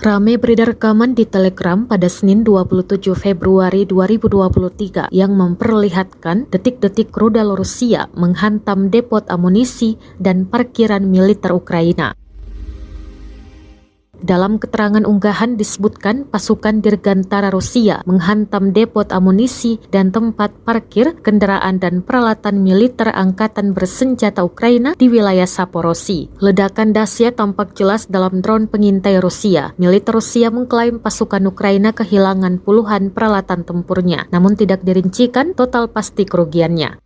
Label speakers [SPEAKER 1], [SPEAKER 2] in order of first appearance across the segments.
[SPEAKER 1] Rame beredar rekaman di Telegram pada Senin 27 Februari 2023 yang memperlihatkan detik-detik rudal Rusia menghantam depot amunisi dan parkiran militer Ukraina. Dalam keterangan unggahan disebutkan pasukan dirgantara Rusia menghantam depot amunisi dan tempat parkir kendaraan dan peralatan militer angkatan bersenjata Ukraina di wilayah Saporosi. Ledakan dahsyat tampak jelas dalam drone pengintai Rusia. Militer Rusia mengklaim pasukan Ukraina kehilangan puluhan peralatan tempurnya, namun tidak dirincikan total pasti kerugiannya.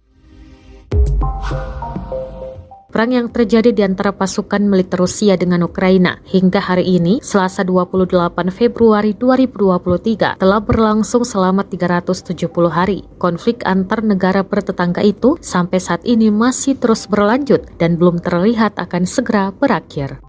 [SPEAKER 1] Perang yang terjadi di antara pasukan militer Rusia dengan Ukraina hingga hari ini, Selasa 28 Februari 2023, telah berlangsung selama 370 hari. Konflik antar negara bertetangga itu sampai saat ini masih terus berlanjut dan belum terlihat akan segera berakhir.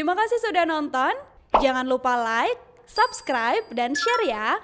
[SPEAKER 2] Terima kasih sudah nonton. Jangan lupa like, subscribe, dan share ya.